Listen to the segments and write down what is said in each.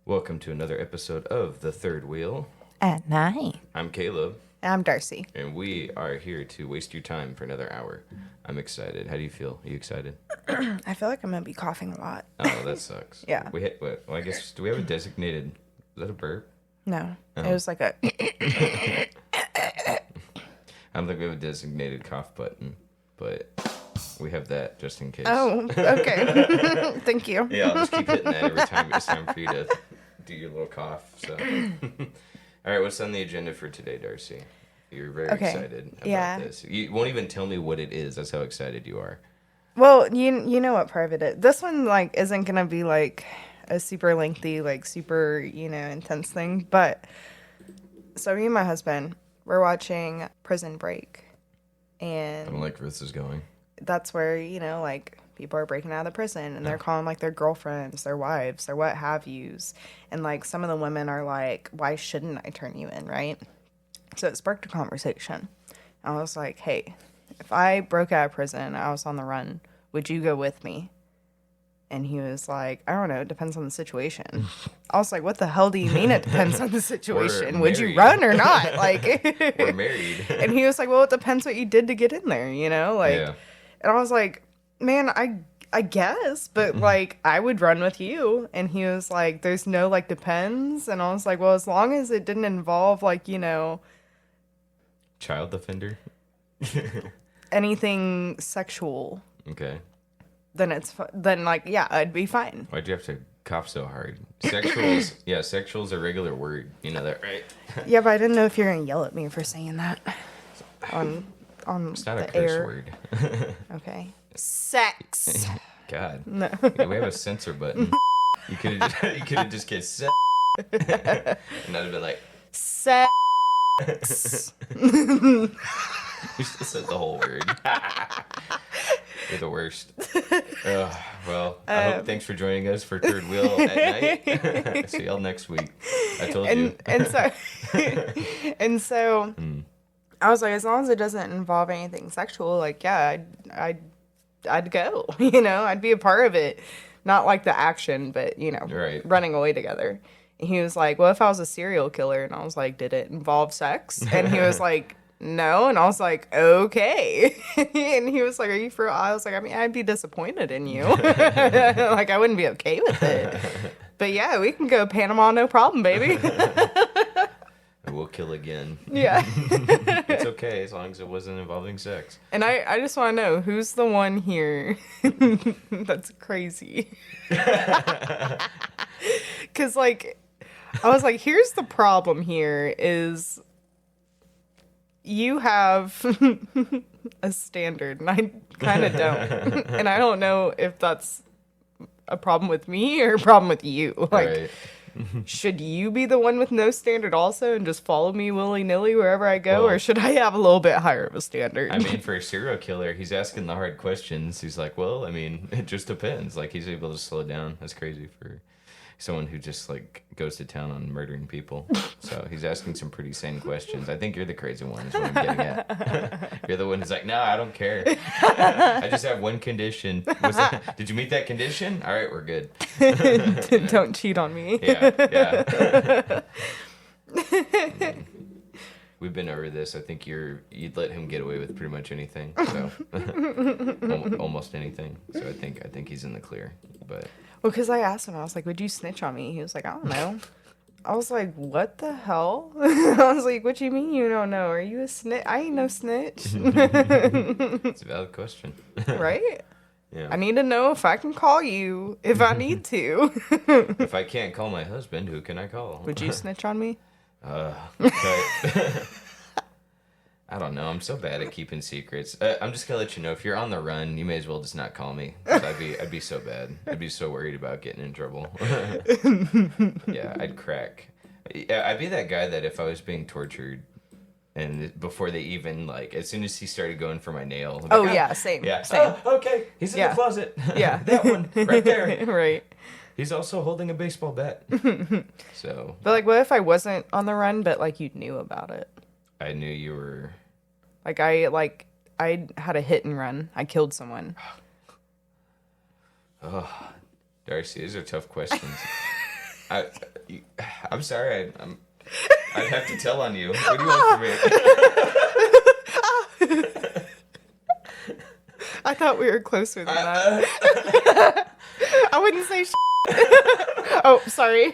Welcome to another episode of The Third Wheel. At night. I'm Caleb, I'm Darcy. and we are here to waste your time for another hour. I'm excited. How do you feel? Are you excited? I feel like I'm going to be coughing a lot. Oh, that sucks. Yeah. Well, I guess, do we have a designated, is that a burp? No. Oh. It was like a... I don't think we have a designated cough button, but we have that just in case. Oh, okay. Thank you. Yeah, I'll just keep hitting that every time it's time for you to do your little cough. So, all right, what's on the agenda for today, Darcy? You're very excited about this. You won't even tell me what it is. That's how excited you are. Well, you know what part of it is. This one, like, isn't going to be, like, a super lengthy, like, super, intense thing. But, so me and my husband, we're watching Prison Break. I And don't like where this is going. that's where, like, people are breaking out of the prison. And they're calling, like, their girlfriends, their wives, their what have yous. And, like, some of the women are like, why shouldn't I turn you in, right? So it sparked a conversation. I was like, hey, if I broke out of prison and I was on the run, would you go with me? And he was like, I don't know, it depends on the situation. I was like, what the hell do you mean it depends on the situation? Would you run or not? Like, We're married. And he was like, well, it depends what you did to get in there, Like, Yeah. And I was like, man, I guess, but like, I would run with you. And he was like, there's no like depends. And I was like, well, as long as it didn't involve like, Child offender? anything sexual, Okay. then like, yeah, I'd be fine. Why'd you have to cough so hard? Sexual's, yeah, sexual's a regular word. You know that, right? Yeah, but I didn't know if you're gonna yell at me for saying that on It's not a the curse air. word. Okay. Sex. God. No. Yeah, we have a censor button. You could have just get set. And I'd have been like, Sex. you just said the whole word. You're the worst. Well, thanks for joining us for Third Wheel at night. See y'all next week. I told you. And so I was like, as long as it doesn't involve anything sexual, like, yeah, I'd go, I'd be a part of it. Not like the action, but, Right. running away together. And he was like, well, if I was a serial killer, and I was like, did it involve sex? And he was like, no. And I was like, okay. And he was like, are you for real? I was like, I mean, I'd be disappointed in you. Like, I wouldn't be okay with it. But yeah, we can go Panama, no problem, baby. We'll kill again. Yeah. It's okay as long as it wasn't involving sex. And I just want to know, who's the one here that's crazy? Because, like, I was like, here's the problem here is you have a standard, and I kind of don't. And I don't know if that's a problem with me or a problem with you. Like, Right. should you be the one with no standard also and just follow me willy-nilly wherever I go? Well, or should I have a little bit higher of a standard? I mean, for a serial killer, he's asking the hard questions. He's like, well, I mean, it just depends. Like, he's able to slow down. That's crazy for someone who just, like, goes to town on murdering people. So he's asking some pretty sane questions. I think you're the crazy one is what I'm getting at. You're the one who's like, no, I don't care. I just have one condition. Did you meet that condition? All right, we're good. Don't cheat on me. Yeah. We've been over this. I think you'd let him get away with pretty much anything. So almost anything. So I think he's in the clear. But Well, because I asked him, I was like, would you snitch on me? He was like, I don't know. I was like, what the hell? I was like, what you mean you don't know? Are you a snitch? I ain't no snitch. it's a valid question. Right? Yeah. I need to know if I can call you if I need to. If I can't call my husband, who can I call? Would you snitch on me? Okay. I don't know. I'm so bad at keeping secrets. I'm just gonna let you know, if you're on the run, you may as well just not call me. 'Cause I'd be so bad. I'd be so worried about getting in trouble. Yeah, I'd crack. Yeah, I'd be that guy that if I was being tortured, and before they even, like, as soon as he started going for my nail. I'd be Oh, like, yeah, same. Yeah. Same. Oh, okay. He's in Yeah. the closet. Yeah. That one. Right there. Right. He's also holding a baseball bat. So But, like, what if I wasn't on the run, but, like, you knew about it? I knew you were. I had a hit and run. I killed someone. Oh, Darcy, these are tough questions. I'm sorry. I'd have to tell on you. What do you want from me? I thought we were closer than that. I wouldn't say Oh, sorry.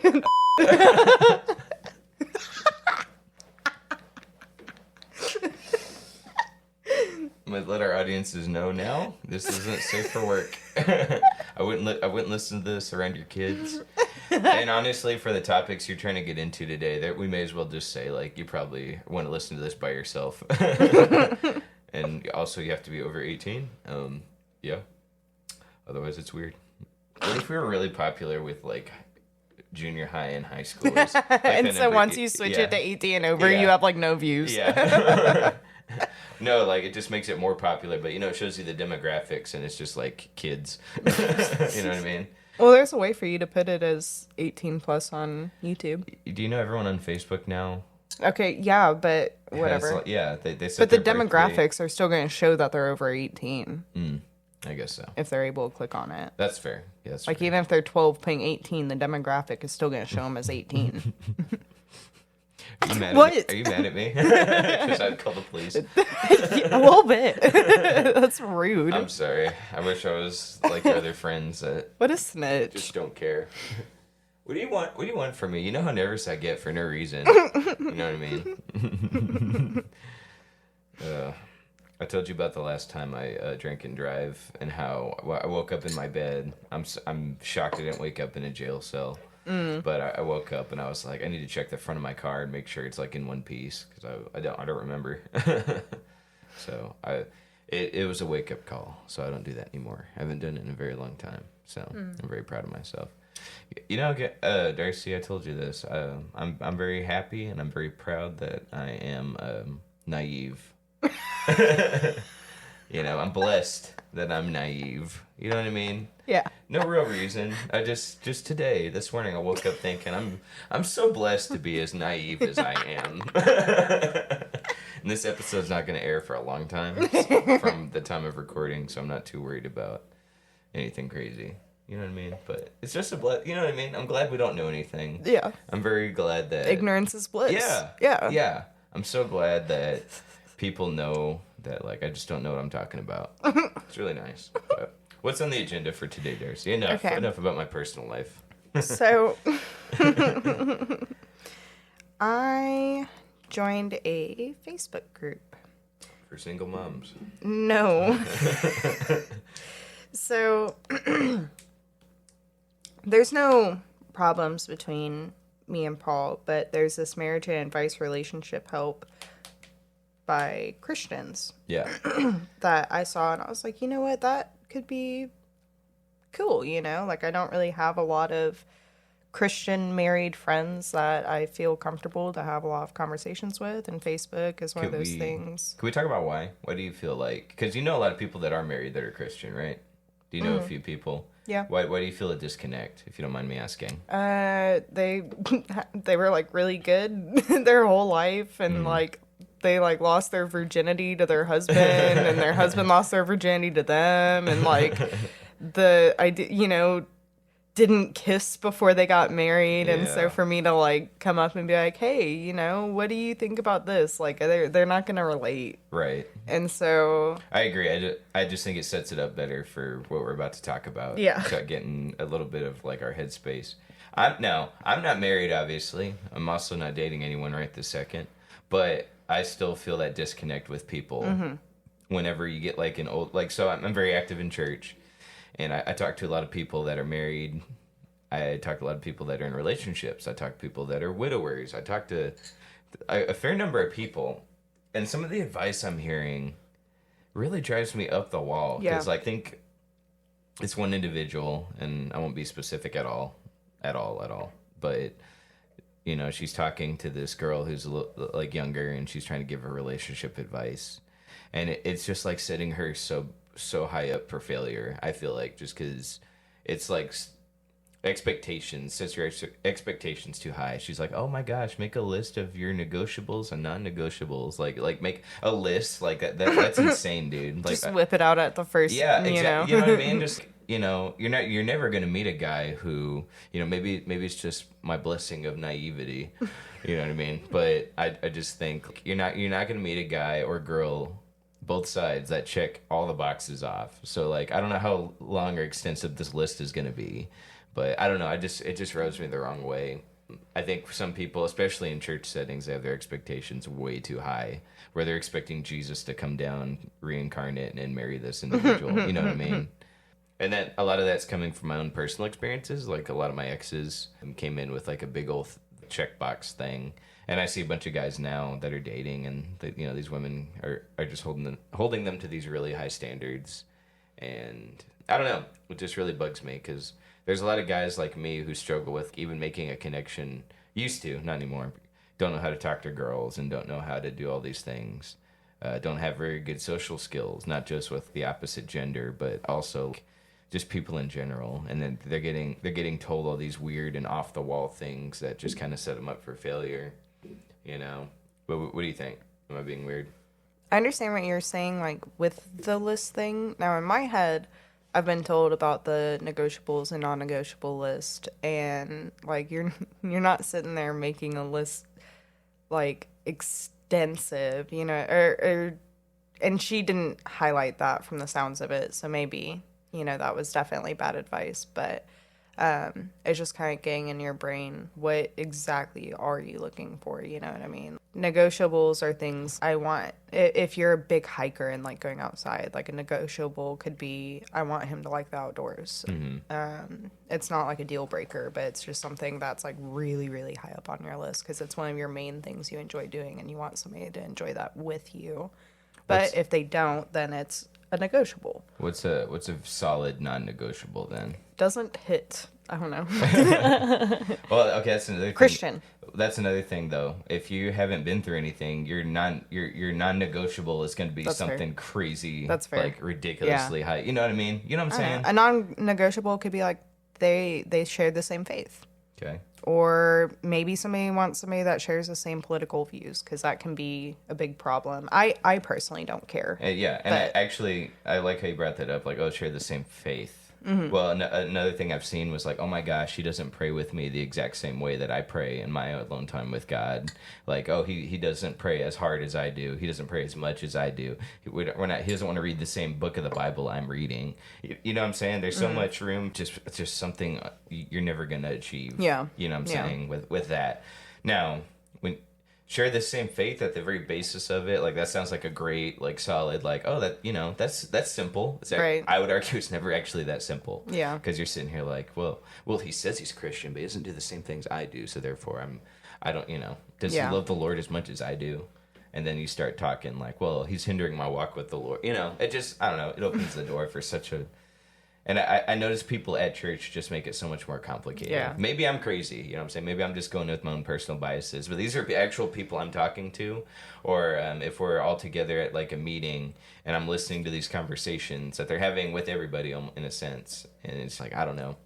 Let our audiences know now. This isn't safe for work. I wouldn't listen to this around your kids. And honestly, for the topics you're trying to get into today, that we may as well just say, like, you probably want to listen to this by yourself. And also, you have to be over 18. Yeah. Otherwise, it's weird. What if we were really popular with, like, junior high and high schoolers? Like, and so once you switch it to 18 and over, you have, like, no views. Yeah. No, like, it just makes it more popular, but, it shows you the demographics, and it's just, like, kids. You know what I mean? Well, there's a way for you to put it as 18 plus on YouTube. Do you know everyone on Facebook now? Okay, yeah, but whatever. They set but the their birthday. demographics are still going to show that they're over 18. I guess so. If they're able to click on it. That's fair. Yeah, that's like, fair. even if they're 12 paying 18, the demographic is still going to show them as 18. Are you mad What? At me? Are you mad at me? Because I'd call the police. A little bit. That's rude. I'm sorry. I wish I was like your other friends that What a snitch. just don't care. What do you want? What do you want from me? You know how nervous I get for no reason. You know what I mean? I told you about the last time I drank and drive, and how I woke up in my bed. I'm shocked I didn't wake up in a jail cell. But I woke up and I was like, I need to check the front of my car and make sure it's like in one piece, because I don't remember. So it was a wake up call. So I don't do that anymore. I haven't done it in a very long time. So I'm very proud of myself. Darcy, I told you this. I'm very happy and I'm very proud that I am naive. I'm blessed that I'm naive. You know what I mean? Yeah. No real reason. I just today, this morning, I woke up thinking I'm so blessed to be as naive as I am. And this episode's not going to air for a long time from the time of recording, so I'm not too worried about anything crazy. You know what I mean? But it's just you know what I mean? I'm glad we don't know anything. Yeah. I'm very glad that Ignorance is bliss. Yeah. Yeah. Yeah. I'm so glad that people know that, like, I just don't know what I'm talking about. It's really nice. But what's on the agenda for today, Darcy? Enough about my personal life. So, I joined a Facebook group. For single moms. No. So, there's no problems between me and Paul, but there's this marriage and advice relationship help by Christians. Yeah. That I saw, and I was like, you know what, that could be cool, Like, I don't really have a lot of Christian married friends that I feel comfortable to have a lot of conversations with, and Facebook is one of those things. Can we talk about why? Why do you feel like... Because you know a lot of people that are married that are Christian, right? Do you know a few people? Yeah. Why do you feel a disconnect, if you don't mind me asking? They were, like, really good their whole life, and, like, they, like, lost their virginity to their husband, and their husband lost their virginity to them, and, like, didn't kiss before they got married. And so for me to, like, come up and be like, hey, what do you think about this? Like, they're not going to relate. Right. And so... I agree. I just think it sets it up better for what we're about to talk about. Yeah. So getting a little bit of, like, our headspace. I'm not married, obviously. I'm also not dating anyone right this second. But I still feel that disconnect with people whenever you get, like, an old... Like, so I'm very active in church. And I talk to a lot of people that are married. I talk to a lot of people that are in relationships. I talk to people that are widowers. I talk to a fair number of people. And some of the advice I'm hearing really drives me up the wall. Because I think it's one individual, and I won't be specific at all. But, she's talking to this girl who's a little, like, younger, and she's trying to give her relationship advice. And it's just, like, setting her so high up for failure. I feel like, just because it's like expectations, sets your expectations too high. She's like, oh my gosh, make a list of your negotiables and non-negotiables. Like make a list like that's insane, dude. Like, just whip it out at the first. Yeah, exactly. You know what I mean? Just you're never going to meet a guy who, maybe it's just my blessing of naivety, you know what I mean? But I just think you're not going to meet a guy or girl, both sides, that check all the boxes off. So like, I don't know how long or extensive this list is going to be, but I don't know. It just rubs me the wrong way. I think for some people, especially in church settings, they have their expectations way too high, where they're expecting Jesus to come down, reincarnate, and marry this individual. You know what I mean? And that a lot of that's coming from my own personal experiences. Like a lot of my exes came in with like a big old checkbox thing, and I see a bunch of guys now that are dating, and these women are just holding them to these really high standards, and I don't know, it just really bugs me because there's a lot of guys like me who struggle with even making a connection. Used to, not anymore. Don't know how to talk to girls and don't know how to do all these things. Don't have very good social skills, not just with the opposite gender, but also just people in general. And then they're getting told all these weird and off the wall things that just kind of set them up for failure. What do you think? Am I being weird? I understand what you're saying, like with the list thing. Now in my head, I've been told about the negotiables and non-negotiable list, and like you're not sitting there making a list like extensive, and she didn't highlight that from the sounds of it, so maybe that was definitely bad advice, but it's just kind of getting in your brain, what exactly are you looking for? You know what I mean? Negotiables are things I want. If you're a big hiker and like going outside, like a negotiable could be, I want him to like the outdoors. Mm-hmm. It's not like a deal breaker, but it's just something that's like really, really high up on your list because it's one of your main things you enjoy doing and you want somebody to enjoy that with you. But if they don't, then it's a negotiable. What's a solid non-negotiable then? Doesn't hit. I don't know. Well, okay, that's another thing. Christian. That's another thing though. If you haven't been through anything, your non-negotiable is going to be That's something fair. crazy. That's fair. Like ridiculously high. You know what I mean? You know what I'm saying? A non-negotiable could be like they share the same faith. Okay. Or maybe somebody wants somebody that shares the same political views, because that can be a big problem. I personally don't care. Yeah, and I like how you brought that up, like, share the same faith. Mm-hmm. Well, another thing I've seen was like, oh my gosh, he doesn't pray with me the exact same way that I pray in my alone time with God. Like, he doesn't pray as hard as I do. He doesn't pray as much as I do. He doesn't want to read the same book of the Bible I'm reading. You know what I'm saying? There's so much room, just something you're never going to achieve. Yeah. You know what I'm saying? With that. Now, when share the same faith at the very basis of it, like that sounds like a great, like solid, like, that's simple. Right. I would argue it's never actually that simple. Yeah. Because you're sitting here like, well, he says he's Christian, but he doesn't do the same things I do, so therefore I don't, does he love the Lord as much as I do? And then you start talking like, well, he's hindering my walk with the Lord. It just, I don't know, it opens the door for such a. And I notice people at church just make it so much more complicated. Yeah. Maybe I'm crazy, you know what I'm saying? Maybe I'm just going with my own personal biases. But these are actual people I'm talking to. Or if we're all together at like a meeting and I'm listening to these conversations that they're having with everybody in a sense. And it's like, I don't know.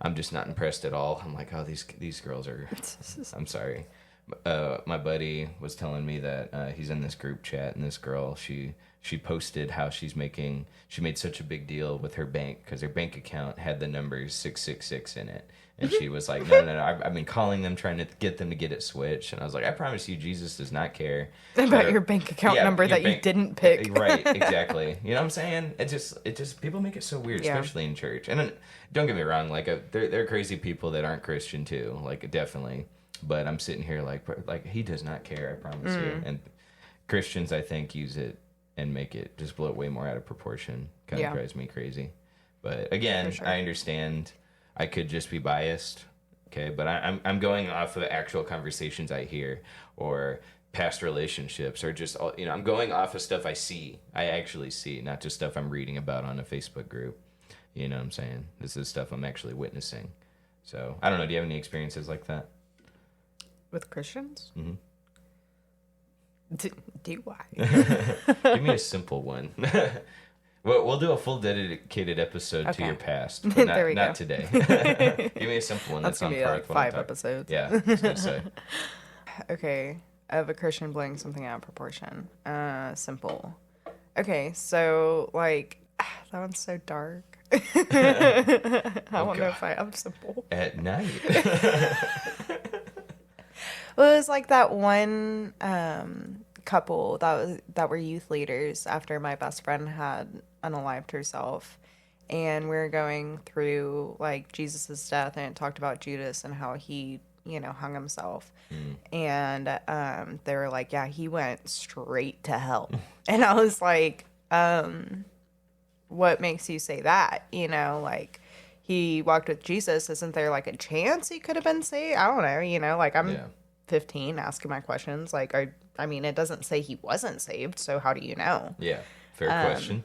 I'm just not impressed at all. I'm like, these girls are... I'm sorry. My buddy was telling me that he's in this group chat, and this girl, she posted how she made such a big deal with her bank because her bank account had the numbers 666 in it. And she was like, no, I've been calling them, trying to get them to get it switched. And I was like, I promise you, Jesus does not care about your bank account number that you didn't pick. Right, exactly. You know what I'm saying? It just people make it so weird, especially in church. And then, don't get me wrong, like there are crazy people that aren't Christian too, like definitely. But I'm sitting here like he does not care, I promise you. And Christians, I think, use it and make it just blow it way more out of proportion. Kind of drives me crazy. But again, sure. I understand I could just be biased, okay? But I'm going off of actual conversations I hear or past relationships or just, I'm going off of stuff I actually see, not just stuff I'm reading about on a Facebook group. You know what I'm saying? This is stuff I'm actually witnessing. So, I don't know. Do you have any experiences like that? With Christians? Mm-hmm. Do I? Give me a simple one. We'll do a full dedicated episode to your past, but not today. Give me a simple one that's on par with 5 episodes. Yeah, I was gonna say. Okay, of a Christian blowing something out of proportion. Simple. Okay, so like that one's so dark. I wonder if I have simple. At night. Well, it was like that one couple that were youth leaders after my best friend had unalived herself, and we were going through like Jesus's death, and it talked about Judas and how he, hung himself, and they were like, yeah, he went straight to hell, and I was like, what makes you say that? Like, he walked with Jesus. Isn't there like a chance he could have been saved? I don't know. Like I'm 15 asking my questions. Like, it doesn't say he wasn't saved. So how do you know? Yeah. Fair question.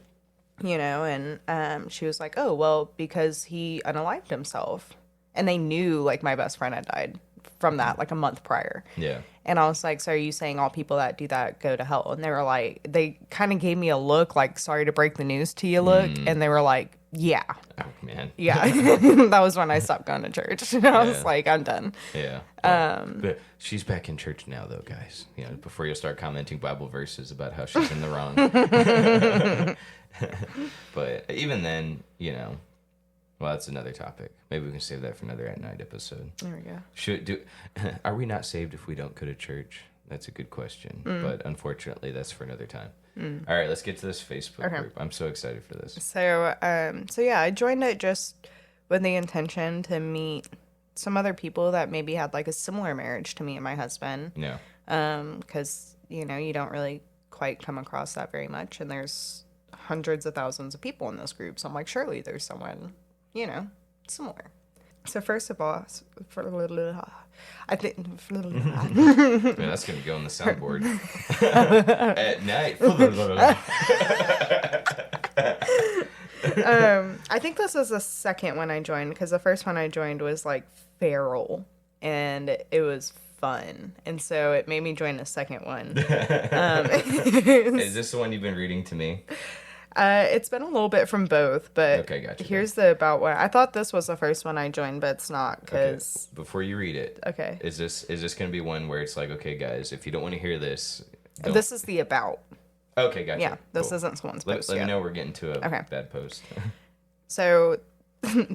And she was like, oh, well, because he unalived himself. And they knew like my best friend had died from that like a month prior. Yeah. And I was like, so are you saying all people that do that go to hell? And they were like, they kind of gave me a look like, sorry to break the news to you look. And they were like, yeah. Oh, man. Yeah. That was when I stopped going to church. And I was like, I'm done. Yeah. But she's back in church now, though, guys. Before you start commenting Bible verses about how she's in the wrong. But even then, well, that's another topic. Maybe we can save that for another at night episode. There we go. Are we not saved if we don't go to church? That's a good question. But unfortunately, that's for another time. All right, let's get to this Facebook group. I'm so excited for this. So yeah, I joined it just with the intention to meet some other people that maybe had like a similar marriage to me and my husband. Yeah. Because, you don't really quite come across that very much. And there's hundreds of thousands of people in this group. So I'm like, surely there's someone, similar. So first of all, I think... Man, that's going to go on the soundboard. At night. I think this was the second one I joined, because the first one I joined was like feral, and it was fun, and so it made me join the second one. Is this the one you've been reading to me? It's been a little bit from both, but okay, gotcha. Here's the about one. I thought this was the first one I joined, but it's not, because... Okay. Before you read it, okay, is this going to be one where it's like, okay, guys, if you don't want to hear this... Don't. This is the about. Okay, gotcha. Yeah, this cool. isn't someone's post Let yet. me know we're getting to a bad post. So...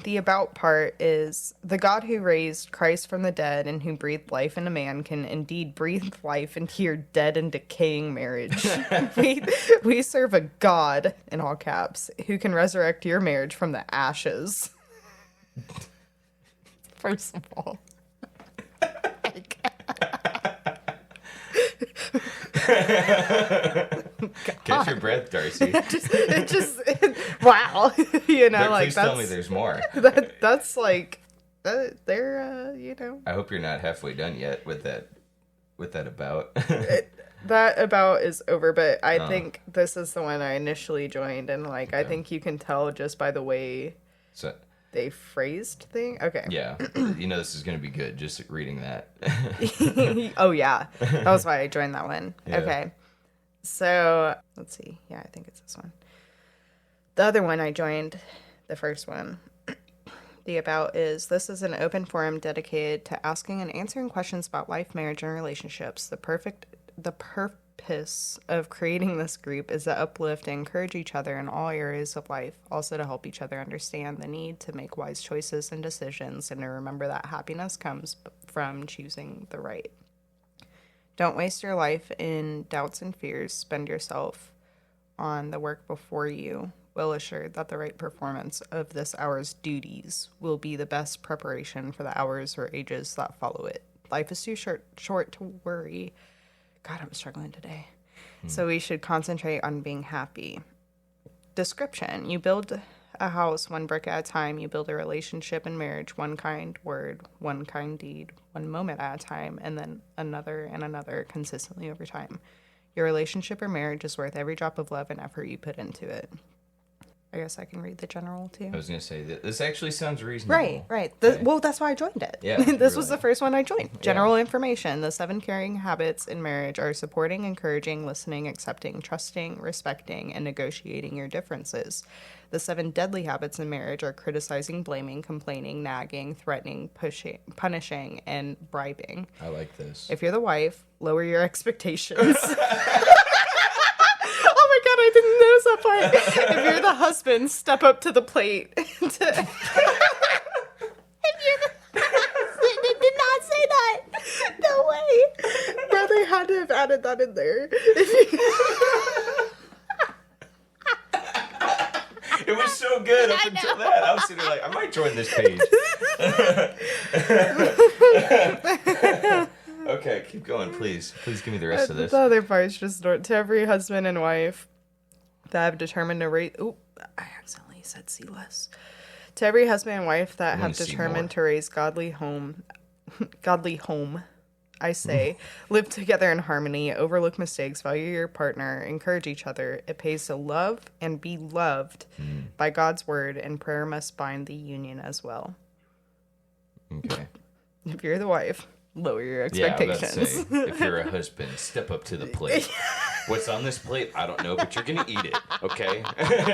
the about part is, the God who raised Christ from the dead and who breathed life into man can indeed breathe life into your dead and decaying marriage. we serve a God, in all caps, who can resurrect your marriage from the ashes. First of all. Catch your breath, Darcy. Wow. Please tell me there's more. That's like, they're, I hope you're not halfway done yet with that about. That about is over, but I think this is the one I initially joined, and like, I think you can tell just by the way they phrased things. Okay. Yeah. This is going to be good, just reading that. Oh, yeah. That was why I joined that one. Yeah. Okay. So, let's see. Yeah, I think it's this one. The other one I joined, the first one, the about is, this is an open forum dedicated to asking and answering questions about life, marriage, and relationships. The purpose of creating this group is to uplift and encourage each other in all areas of life, also to help each other understand the need to make wise choices and decisions, and to remember that happiness comes from choosing the right. Don't waste your life in doubts and fears. Spend yourself on the work before you, well assured that the right performance of this hour's duties will be the best preparation for the hours or ages that follow it. Life is too short to worry. God, I'm struggling today. So we should concentrate on being happy. Description. You build a house one brick at a time. You build a relationship and marriage one kind word, one kind deed, one moment at a time, and then another and another consistently over time. Your relationship or marriage is worth every drop of love and effort you put into it. I guess I can read the general too. I was going to say that this actually sounds reasonable. Right. Well, that's why I joined it. Yeah, This was the first one I joined. General information. The 7 caring habits in marriage are supporting, encouraging, listening, accepting, trusting, respecting, and negotiating your differences. The 7 deadly habits in marriage are criticizing, blaming, complaining, nagging, threatening, punishing, and bribing. I like this. If you're the wife, lower your expectations. Oh my God, I didn't notice that what? If you're the husband, step up to the plate. If you're the it did not say that. No way. Brother had to have added that in there. It was so good up until that. I was sitting there like, I might join this page. Okay, keep going, please. Please give me the rest of this. The other part's just to every husband and wife that have determined to raise. Oh, I accidentally said see less. To every husband and wife that have determined to raise godly home, I say, live together in harmony, overlook mistakes, value your partner, encourage each other. It pays to love and be loved by God's word, and prayer must bind the union as well. Okay. If you're the wife, lower your expectations. Yeah, I was about to say, if you're a husband, step up to the plate. What's on this plate? I don't know, but you're gonna eat it, okay?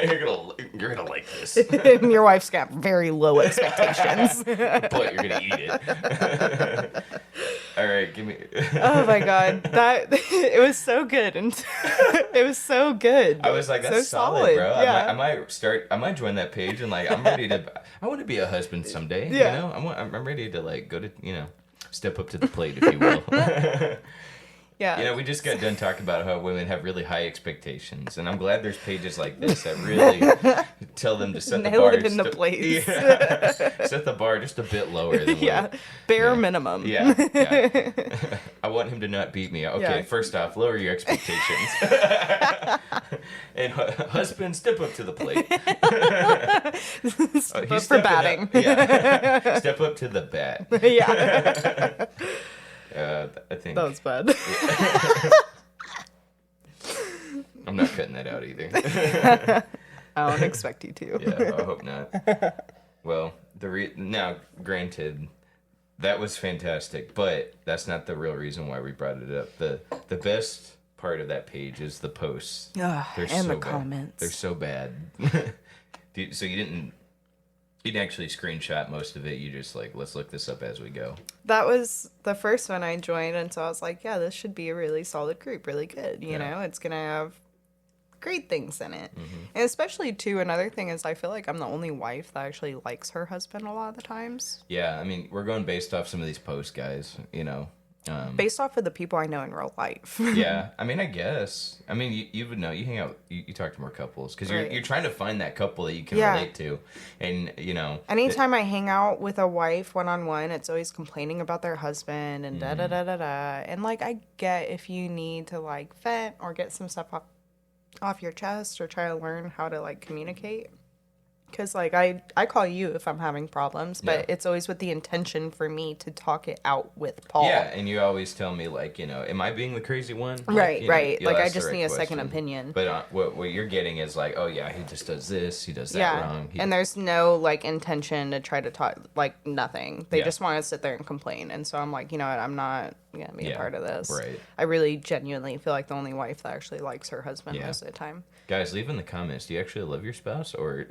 you're gonna like this. And your wife's got very low expectations. But you're gonna eat it. All right, give me. Oh my god, it was so good, and it was so good. I was like, that's so solid, bro. Yeah. I might join that page, and like, I'm ready to. I want to be a husband someday. Yeah. You know, I'm ready to like go to step up to the plate, if you will. Yeah. We just got done talking about how women have really high expectations, and I'm glad there's pages like this that really tell them to set the Nail bar. it in the place. Yeah. Set the bar just a bit lower than bare minimum. Yeah. I want him to not beat me. Okay, first off, lower your expectations. And husband, step up to the plate. Step up for batting. Yeah. Step up to the bat. Yeah. I think That was bad. I'm not cutting that out either. I don't expect you to. Yeah, I hope not. Well, now, granted, that was fantastic, but that's not the real reason why we brought it up. The best part of that page is the posts. Ugh, They're and so the bad. comments. They're so bad. So you didn't actually screenshot most of it. You just like, let's look this up as we go. That was the first one I joined, and so I was like, yeah, this should be a really solid group, really good. You know, it's going to have great things in it. Mm-hmm. And especially, too, another thing is I feel like I'm the only wife that actually likes her husband a lot of the times. Yeah, I mean, we're going based off some of these posts, guys, Based off of the people I know in real life. Yeah, I mean, I guess. I mean, you would know. You hang out, you talk to more couples, because you're trying to find that couple that you can relate to. And, anytime I hang out with a wife one-on-one, it's always complaining about their husband and da-da-da-da-da. And, like, I get if you need to, like, vent or get some stuff off your chest or try to learn how to, like, communicate. Because, like, I call you if I'm having problems, but it's always with the intention for me to talk it out with Paul. Yeah, and you always tell me, like, am I being the crazy one? Right. Like, I just need a question. second opinion. But what you're getting is, like, oh, yeah, he just does this, he does that wrong. And there's no, like, intention to try to talk, like, nothing. They just want to sit there and complain. And so I'm like, you know what, I'm not going to be a part of this. Right. I really genuinely feel like the only wife that actually likes her husband most of the time. Guys, leave in the comments. Do you actually love your spouse? Or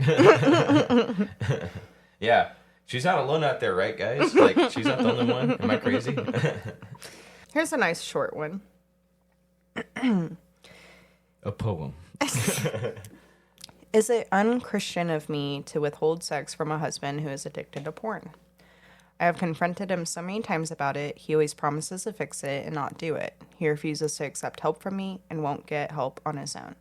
yeah. She's not alone out there, right, guys? Like, she's not the only one. Am I crazy? Here's a nice short one. A poem. Is it unchristian of me to withhold sex from a husband who is addicted to porn? I have confronted him so many times about it. He always promises to fix it and not do it. He refuses to accept help from me and won't get help on his own.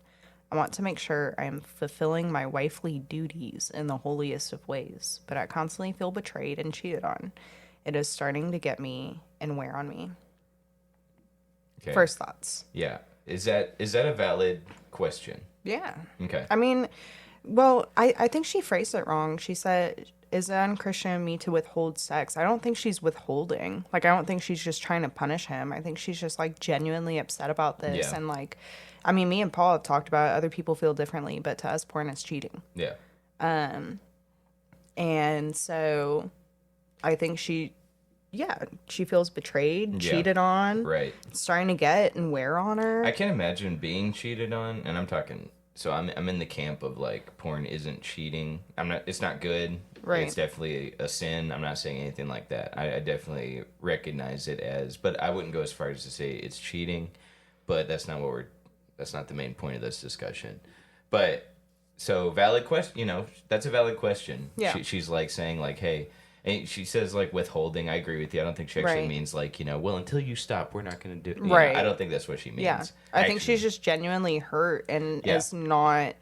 I want to make sure I am fulfilling my wifely duties in the holiest of ways, but I constantly feel betrayed and cheated on. It is starting to get me and wear on me. Okay. First thoughts. Yeah. Is that a valid question? Yeah. Okay. I mean, well, I think she phrased it wrong. She said, is it unchristian of me to withhold sex? I don't think she's withholding. Like, I don't think she's just trying to punish him. I think she's just, like, genuinely upset about this. Yeah. And, like, I mean, me and Paul have talked about it. Other people feel differently, but to us, porn is cheating. Yeah. And so I think she feels betrayed, cheated on. Right. It's starting to get and wear on her. I can't imagine being cheated on, and I'm talking... So I'm in the camp of, like, porn isn't cheating. It's not good. Right. It's definitely a sin. I'm not saying anything like that. I definitely recognize it as, but I wouldn't go as far as to say it's cheating. But that's not the main point of this discussion. But So valid question. That's a valid question. Yeah. She's like saying like, hey, and she says like withholding. I agree with you. I don't think she actually Right. means like, well, until you stop, we're not going to do. Right. I don't think that's what she means. Yeah. I think she's just genuinely hurt and Yeah. is not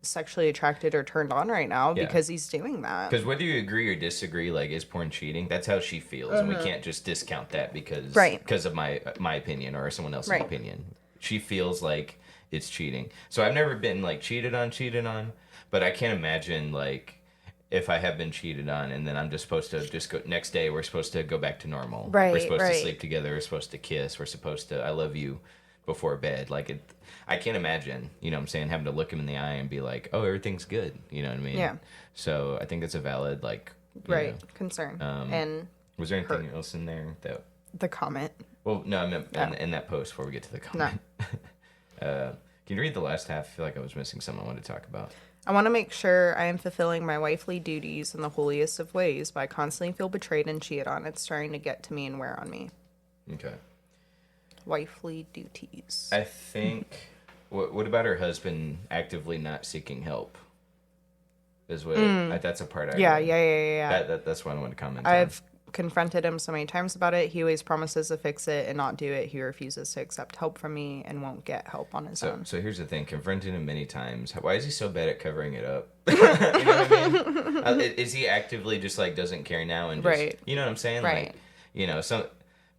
sexually attracted or turned on right now Yeah. because he's doing that. Because whether you agree or disagree, like, is porn cheating? That's how she feels, and we can't just discount that because of my opinion or someone else's Right. opinion. She feels like it's cheating. So I've never been like cheated on, but I can't imagine like if I have been cheated on and then I'm just supposed to just go next day. We're supposed to go back to normal. Right, We're supposed to right. sleep together. We're supposed to kiss. We're supposed to I love you before bed. Like it. I can't imagine, what I'm saying, having to look him in the eye and be like, oh, everything's good. You know what I mean? Yeah. So I think it's a valid, like, Right. know. Concern. And Was there anything else in there that? the comment. Well, no, I meant in that post before we get to the comment. Can you read the last half? I feel like I was missing something I wanted to talk about. I want to make sure I am fulfilling my wifely duties in the holiest of ways, but I constantly feel betrayed and cheated on. It's starting to get to me and wear on me. Okay. Wifely duties. I think. What about her husband actively not seeking help? Is what that's a part I Yeah. read. That's what I want to comment on. I've confronted him so many times about it. He always promises to fix it and not do it. He refuses to accept help from me and won't get help on his own. So here's the thing: confronting him many times. Why is he so bad at covering it up? You know what I mean? Is he actively just like doesn't care now and just, Right. You know what I'm saying? Right. Like, some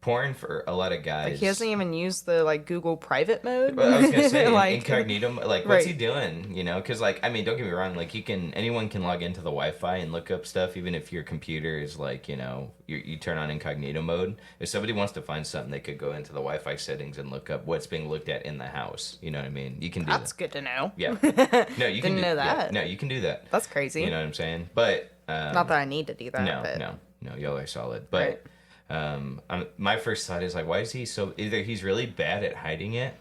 porn for a lot of guys. Like he hasn't even used the like Google private mode. Well, I was gonna say Like- incognito. Like, what's he Right. doing? Because like, I mean, don't get me wrong. Like, anyone can log into the Wi-Fi and look up stuff, even if your computer is like, you turn on incognito mode. If somebody wants to find something, they could go into the Wi-Fi settings and look up what's being looked at in the house. You know what I mean? You can do That's that. good to know. Yeah. No, you can Didn't know yeah, that. no, you can do that. That's crazy. You know what I'm saying? But Not that I need to do that. no, but no, y'all are solid. But my first thought is like, why is he so? Either he's really bad at hiding it,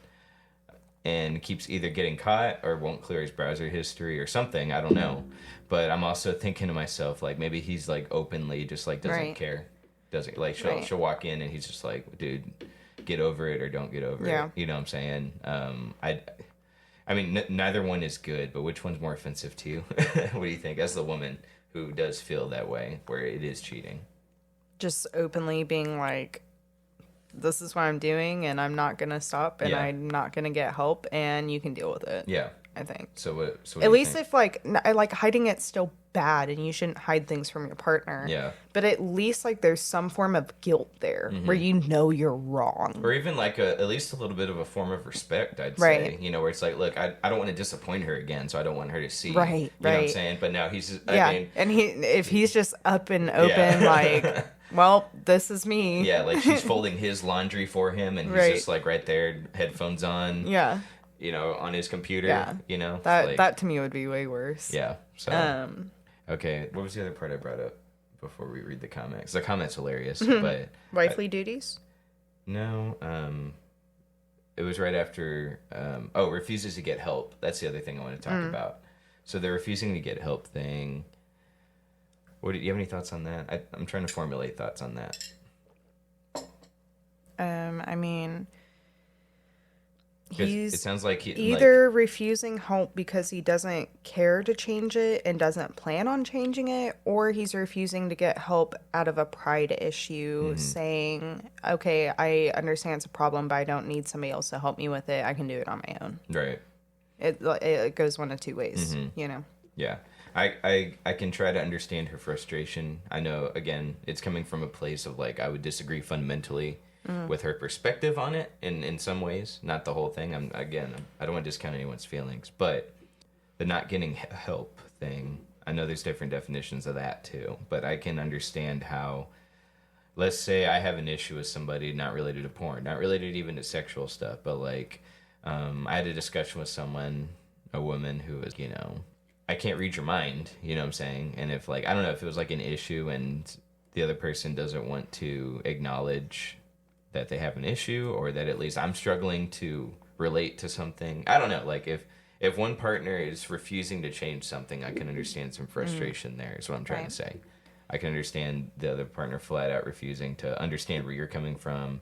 and keeps either getting caught or won't clear his browser history or something. I don't know. But I'm also thinking to myself like maybe he's like openly just like doesn't Right. care, doesn't like Right. she'll walk in and he's just like, dude, get over it or don't get over Yeah. it. You know what I'm saying? I mean, neither one is good, but which one's more offensive to you? What do you think, as the woman who does feel that way, where it is cheating? just openly being like, this is what I'm doing and I'm not going to stop and Yeah. I'm not going to get help and you can deal with it. Yeah. I think. So what? At do you least think? if like hiding it's still bad and you shouldn't hide things from your partner. Yeah. But at least like there's some form of guilt there where you know you're wrong. Or even like at least a little bit of a form of respect, I'd Right. say. Where it's like, look, I don't want to disappoint her again, so I don't want her to see. Right, You know what I'm right. saying? But now he's just, Yeah. I mean, And if he's just up and open Yeah. like, well, this is me. yeah, like she's folding his laundry for him and he's Right. just like right there, headphones on, Yeah. on his computer, Yeah. Like, That to me would be way worse. yeah. So, okay, what was the other part I brought up before we read the comments? The comment's hilarious, but Wifely duties? no, it was right after, refuses to get help. That's the other thing I want to talk about. So the refusing to get help thing. Do you have any thoughts on that? I'm trying to formulate thoughts on that. I mean, 'Cause he's it sounds like either refusing help because he doesn't care to change it and doesn't plan on changing it, or he's refusing to get help out of a pride issue, saying, okay, I understand it's a problem, but I don't need somebody else to help me with it. I can do it on my own. right. It goes one of two ways, Yeah. I can try to understand her frustration. I know, again, it's coming from a place of like, I would disagree fundamentally with her perspective on it in some ways, not the whole thing. I don't want to discount anyone's feelings, but the not getting help thing, I know there's different definitions of that too, but I can understand how, let's say I have an issue with somebody not related to porn, not related even to sexual stuff, but like, I had a discussion with someone, a woman who was, I can't read your mind, you know what I'm saying? And if like, I don't know if it was like an issue and the other person doesn't want to acknowledge that they have an issue, or that at least I'm struggling to relate to something. I don't know. Like if one partner is refusing to change something, I can understand some frustration there is what I'm trying Right. to say. I can understand the other partner flat out refusing to understand where you're coming from,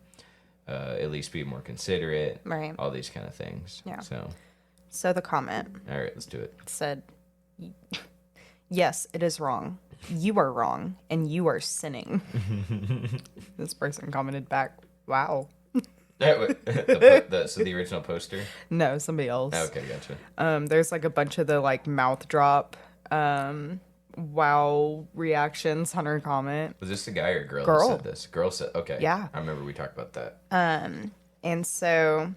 at least be more considerate, Right. all these kind of things. Yeah. So So the comment All right, let's do it. said, yes, it is wrong. You are wrong, and you are sinning. This person commented back, wow. So the original poster? No, somebody else. Okay, gotcha. There's like a bunch of the like mouth drop wow reactions on her comment. Was this a guy or a girl, Girl. that said this? Girl said, okay. Yeah. I remember we talked about that. And so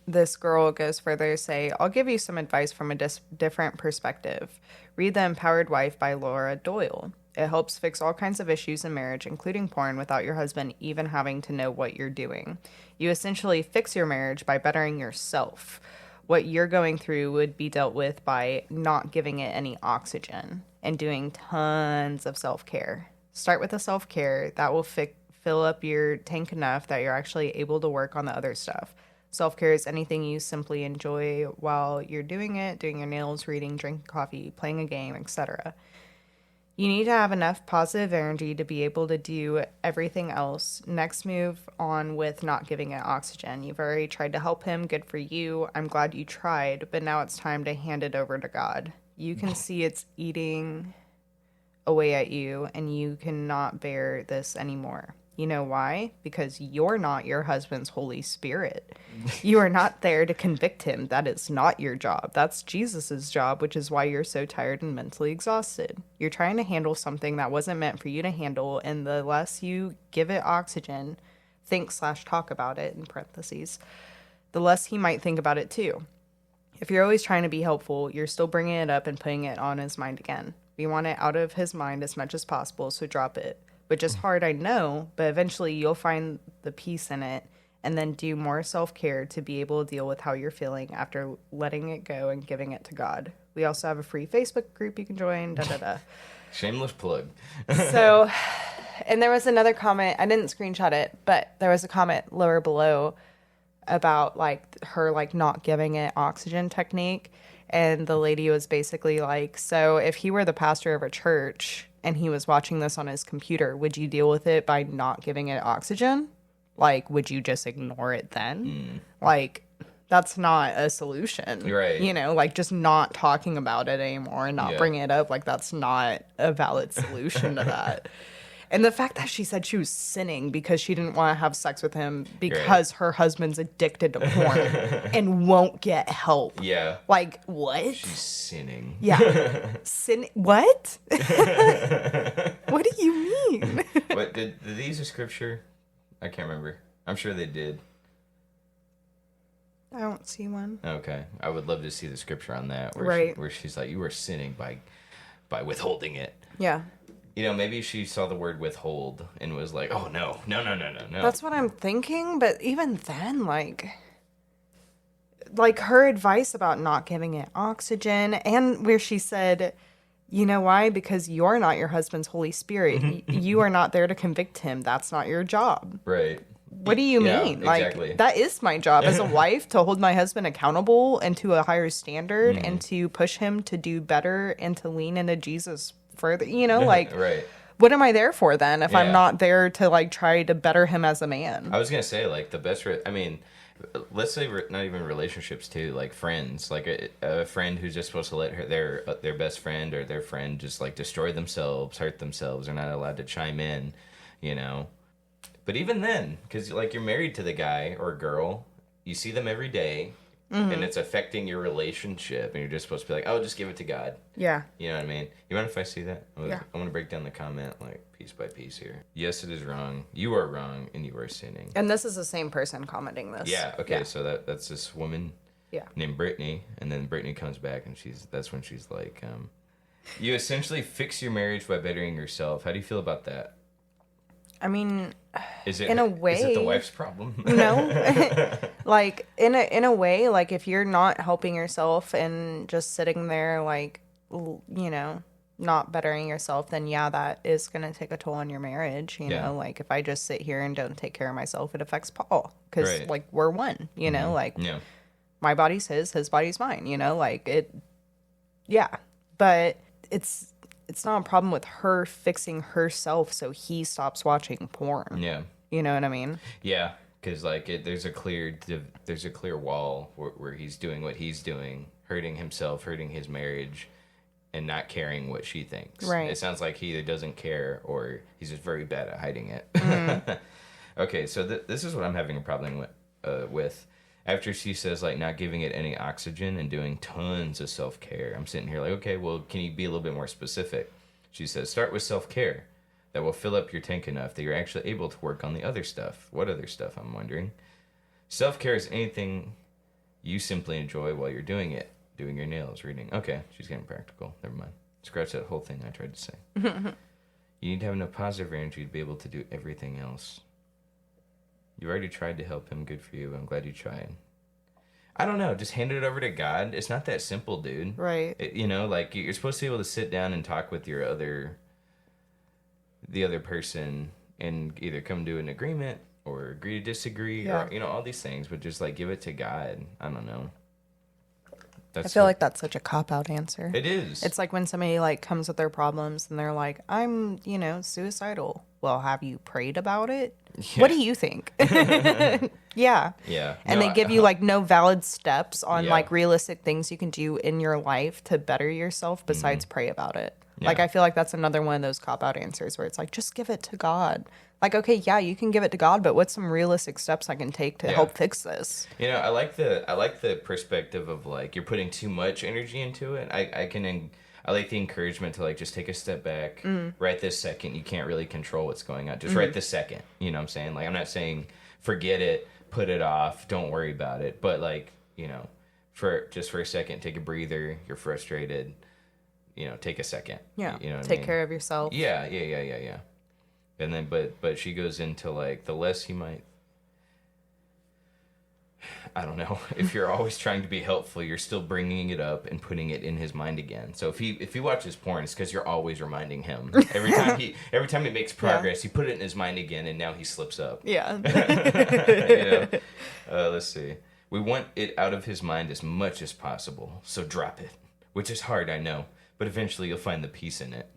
this girl goes further to say, I'll give you some advice from a different perspective. Read The Empowered Wife by Laura Doyle. It helps fix all kinds of issues in marriage, including porn, without your husband even having to know what you're doing. You essentially fix your marriage by bettering yourself. What you're going through would be dealt with by not giving it any oxygen and doing tons of self-care. Start with the self-care. That will fill up your tank enough that you're actually able to work on the other stuff. Self-care is anything you simply enjoy while you're doing it, doing your nails, reading, drinking coffee, playing a game, etc. You need to have enough positive energy to be able to do everything else. Next, move on with not giving it oxygen. You've already tried to help him. Good for you. I'm glad you tried, but now it's time to hand it over to God. You can see it's eating away at you, and you cannot bear this anymore. You know why? Because you're not your husband's Holy Spirit. You are not there to convict him. That is not your job. That's Jesus's job, which is why you're so tired and mentally exhausted. You're trying to handle something that wasn't meant for you to handle, and the less you give it oxygen, think/talk about it, in parentheses, the less he might think about it too. If you're always trying to be helpful, you're still bringing it up and putting it on his mind again. We want it out of his mind as much as possible, so drop it. Which is hard, I know, but eventually you'll find the peace in it and then do more self-care to be able to deal with how you're feeling after letting it go and giving it to God. We also have a free Facebook group you can join, da-da-da. Shameless plug. So, and there was another comment, I didn't screenshot it, but there was a comment lower below about like her like not giving it oxygen technique. And the lady was basically like, so if he were the pastor of a church and he was watching this on his computer, would you deal with it by not giving it oxygen? Like, would you just ignore it then? Like, that's not a solution. Right. You know, like just not talking about it anymore and not bringing it up. Like, that's not a valid solution to that. And the fact that she said she was sinning because she didn't want to have sex with him because her husband's addicted to porn and won't get help. Yeah. Like, what? She's sinning. Yeah. What? What do you mean? What, did these are scripture? I can't remember. I'm sure they did. I don't see one. Okay. I would love to see the scripture on that. Where Right. where she's like, you were sinning by withholding it. Yeah. You know, maybe she saw the word withhold and was like, oh, no. That's what I'm thinking. But even then, like her advice about not giving it oxygen and where she said, you know why? Because you're not your husband's Holy Spirit. You are not there to convict him. That's not your job. Right. What do you mean? Exactly. Like, that is my job as a wife, to hold my husband accountable and to a higher standard and to push him to do better and to lean into Jesus further. You know, like, Right. What am I there for then if I'm Yeah. not there to, like, try to better him as a man? I was going to say, like, the best... I mean, let's say not even relationships, too. Like, friends. Like, a friend who's just supposed to let their best friend or their friend just, like, destroy themselves, hurt themselves. They're not allowed to chime in, you know? But even then, because, like, you're married to the guy or girl, you see them every day, and it's affecting your relationship, and you're just supposed to be like, oh, just give it to God. Yeah. You know what I mean? You mind if I see that? Yeah. I want to break down the comment, like, piece by piece here. Yes, it is wrong. You are wrong, and you are sinning. And this is the same person commenting this. Yeah, okay, so that's this woman Yeah. named Brittany, and then Brittany comes back, and that's when she's like, you essentially fix your marriage by bettering yourself. How do you feel about that? I mean, Is it in a Is it way- the wife's problem? no. Like, in a way, like, if you're not helping yourself and just sitting there, like, you know, not bettering yourself, then yeah, that is going to take a toll on your marriage. You Yeah. know, like, if I just sit here and don't take care of myself, it affects Paul. Because, Right. like, we're one, you know, like, Yeah. my body's his body's mine, you know, like, it, yeah. But it's not a problem with her fixing herself so he stops watching porn. Yeah. You know what I mean? Yeah. because like there's a clear wall where he's doing what he's doing, hurting himself, hurting his marriage, and not caring what she thinks. Right. It sounds like he either doesn't care or he's just very bad at hiding it. Okay, so this is what I'm having a problem with. After she says, like, not giving it any oxygen and doing tons of self-care, I'm sitting here like, okay, well, can you be a little bit more specific? She says, start with self-care. That will fill up your tank enough that you're actually able to work on the other stuff. What other stuff, I'm wondering? Self-care is anything you simply enjoy while you're doing it. Doing your nails, reading. Okay, she's getting practical. Never mind. Scratch that whole thing I tried to say. You need to have enough positive energy to be able to do everything else. You already tried to help him. Good for you. I'm glad you tried. I don't know. Just hand it over to God. It's not that simple, dude. Right. Like you're supposed to be able to sit down and talk with the other person and either come to an agreement or agree to disagree or, all these things, but just like give it to God. I don't know. I feel like that's such a cop-out answer. It is. It's like when somebody like comes with their problems and they're like, I'm, suicidal. Well, have you prayed about it? Yeah. What do you think? Yeah. Yeah. And they give you like no valid steps on like realistic things you can do in your life to better yourself besides pray about it. Yeah. Like, I feel like that's another one of those cop-out answers where it's like, just give it to God. Like, okay, yeah, you can give it to God, but what's some realistic steps I can take to help fix this? I like the perspective of like you're putting too much energy into it. I like the encouragement to like just take a step back. Right this second, you can't really control what's going on. Just right this second. You know what I'm saying? Like, I'm not saying forget it, put it off, don't worry about it. But like, for a second, take a breather. You're frustrated. Take a second. Yeah. You know what take I mean? care of yourself. Yeah. And then, but she goes into like the less he might. I don't know. If you're always trying to be helpful, you're still bringing it up and putting it in his mind again. So if he watches porn, it's because you're always reminding him. Every time he makes progress, you put it in his mind again, and now he slips up. Yeah. Let's see. We want it out of his mind as much as possible. So drop it, which is hard, I know, but eventually you'll find the peace in it.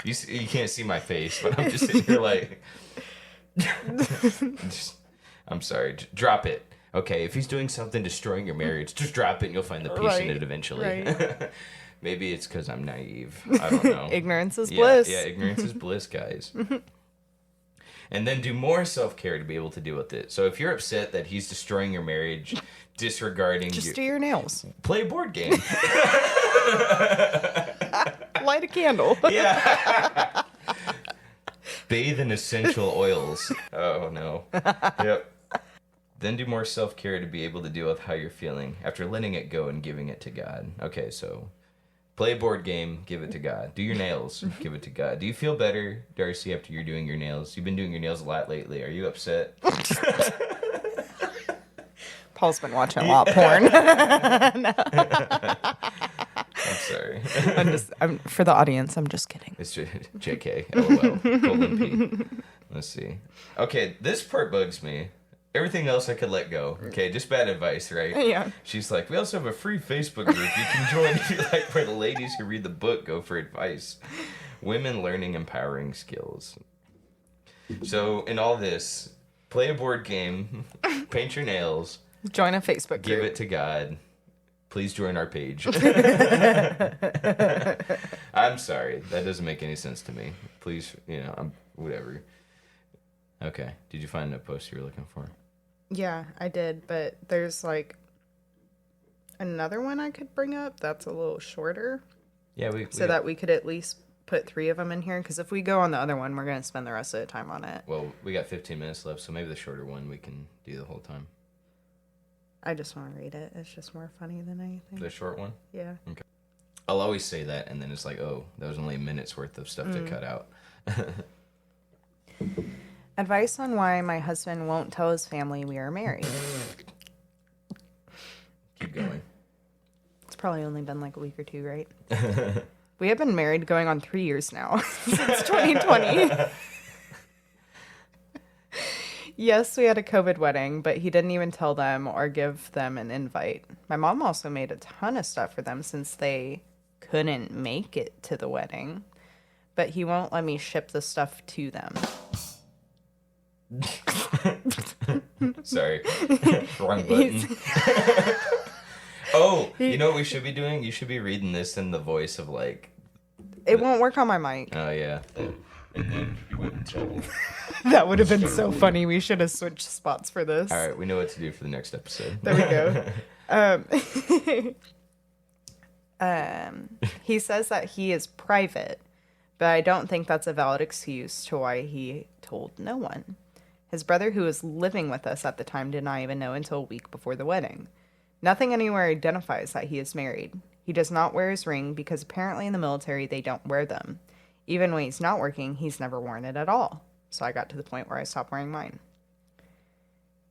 You can't see my face, but I'm just sitting here like. I'm sorry. Drop it. Okay, if he's doing something destroying your marriage, just drop it and you'll find the peace in it eventually. Right. Maybe it's because I'm naive. I don't know. Ignorance is bliss. Yeah, ignorance is bliss, guys. And then do more self-care to be able to deal with it. So if you're upset that he's destroying your marriage, disregarding... Just do your nails. Play a board game. Light a candle. Yeah. Bathe in essential oils. Oh, no. Yep. Then do more self-care to be able to deal with how you're feeling after letting it go and giving it to God. Okay, so play a board game, give it to God. Do your nails, give it to God. Do you feel better, Darcy, after you're doing your nails? You've been doing your nails a lot lately. Are you upset? Paul's been watching a lot of porn. I'm sorry. I'm for the audience, I'm just kidding. It's JK, LOL, colon P. Let's see. Okay, this part bugs me. Everything else I could let go. Okay, just bad advice, right? Yeah. She's like, we also have a free Facebook group you can join if you like, where the ladies who read the book go for advice. Women learning empowering skills. So, in all this, play a board game, paint your nails, join a Facebook group. Give it to God. Please join our page. I'm sorry. That doesn't make any sense to me. Please, whatever. Okay. Did you find a post you were looking for? Yeah, I did. But there's like another one I could bring up that's a little shorter. Yeah, that we could at least put 3 of them in here. Because if we go on the other one, we're going to spend the rest of the time on it. Well, we got 15 minutes left, so maybe the shorter one we can do the whole time. I just want to read it. It's just more funny than anything. The short one? Yeah. Okay. I'll always say that, and then it's like, oh, that was only a minute's worth of stuff to cut out. Advice on why my husband won't tell his family we are married. Keep going. It's probably only been like a week or 2, right? We have been married going on 3 years now, since 2020. Yes, we had a COVID wedding, but he didn't even tell them or give them an invite. My mom also made a ton of stuff for them since they couldn't make it to the wedding. but he won't let me ship the stuff to them. Sorry. Wrong button. Oh, you know what we should be doing? You should be reading this in the voice of like... It won't work on my mic. Oh, yeah. And then you wouldn't tell me. That would have been so funny. We should have switched spots for this. All right, we know what to do for the next episode. There we go. He says that he is private, but I don't think that's a valid excuse to why he told no one. His brother, who was living with us at the time, did not even know until a week before the wedding. Nothing anywhere identifies that he is married. He does not wear his ring because apparently in the military they don't wear them. Even when he's not working, he's never worn it at all. So I got to the point where I stopped wearing mine.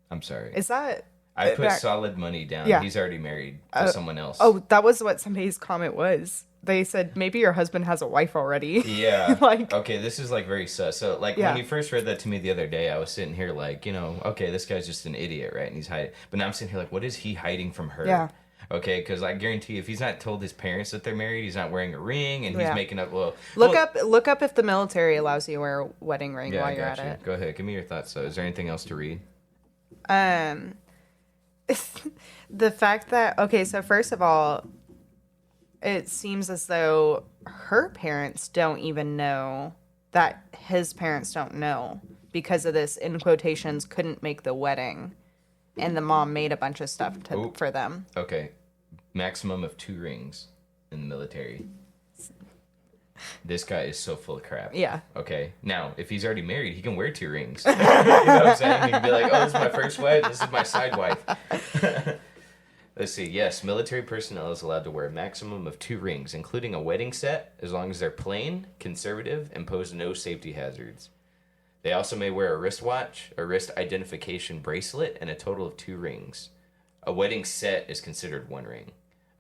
I'm sorry. Is that... I put solid money down. Yeah. He's already married to someone else. Oh, that was what somebody's comment was. They said, maybe your husband has a wife already. Yeah. Like, okay, this is like very sus. So like Yeah. when you first read that to me the other day, I was sitting here like, you know, okay, this guy's just an idiot, right? And he's hiding. But now I'm sitting here like, what is he hiding from her? Yeah. Okay, because I guarantee you, if he's not told his parents that they're married, he's not wearing a ring, and he's Yeah. making up. Look up if the military allows you to wear a wedding ring Yeah, while I you're got at you. it. Go ahead, give me your thoughts. So, is there anything else to read? The fact that, okay, so first of all, it seems as though her parents don't even know that his parents don't know because of this, in quotations, couldn't make the wedding. And the mom made a bunch of stuff for them. Okay, maximum of 2 rings in the military. This guy is so full of crap. Yeah. Okay. Now, if he's already married, he can wear 2 rings. You know what I'm saying? He can be like, oh, this is my first wife. This is my side wife. Let's see. Yes, military personnel is allowed to wear a maximum of 2 rings, including a wedding set, as long as they're plain, conservative, and pose no safety hazards. They also may wear a wristwatch, a wrist identification bracelet, and a total of 2 rings. A wedding set is considered 1 ring.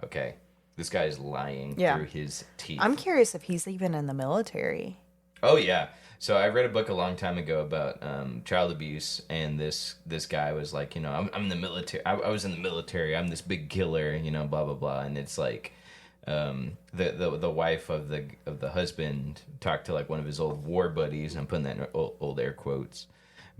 Okay. This guy is lying through his teeth. I'm curious if he's even in the military. Oh, yeah. So I read a book a long time ago about child abuse, and this guy was like, you know, I'm in the military. I was in the military. I'm this big killer, you know, blah, blah, blah. And it's like the wife of the husband talked to like one of his old war buddies, and I'm putting that in old air quotes.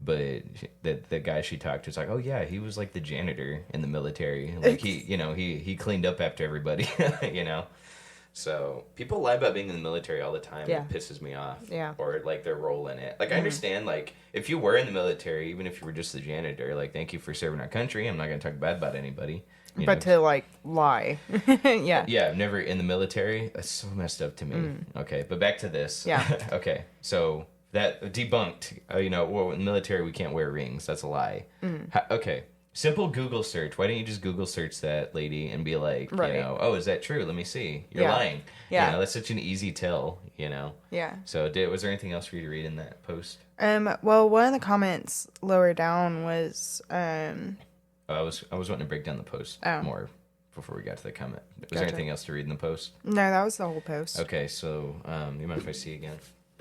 But the guy she talked to was like, oh yeah, he was like the janitor in the military. Like he cleaned up after everybody, you know. So people lie about being in the military all the time. Yeah. It pisses me off. Yeah. Or like their role in it. Like I understand, like if you were in the military, even if you were just the janitor, like thank you for serving our country. I'm not gonna talk bad about anybody. But to like lie. Yeah. Yeah, never in the military. That's so messed up to me. Okay, but back to this. Yeah. Okay, so that debunked. You know, well, in the military we can't wear rings. That's a lie. Okay, simple Google search. Why don't you just Google search that lady and be like, you know, oh, is that true? Let me see. You're lying. Yeah. You know, that's such an easy tell. You know. Yeah. So, was there anything else for you to read in that post? Well, one of the comments lower down was I was wanting to break down the post more before we got to the comment. Was there anything else to read in the post? No, that was the whole post. Okay, so you mind if I see again?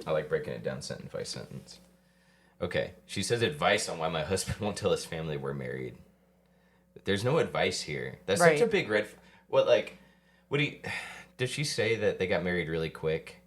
I like breaking it down sentence by sentence. Okay, she says advice on why my husband won't tell his family we're married. There's no advice here. That's such a big red. What do you? Did she say that they got married really quick,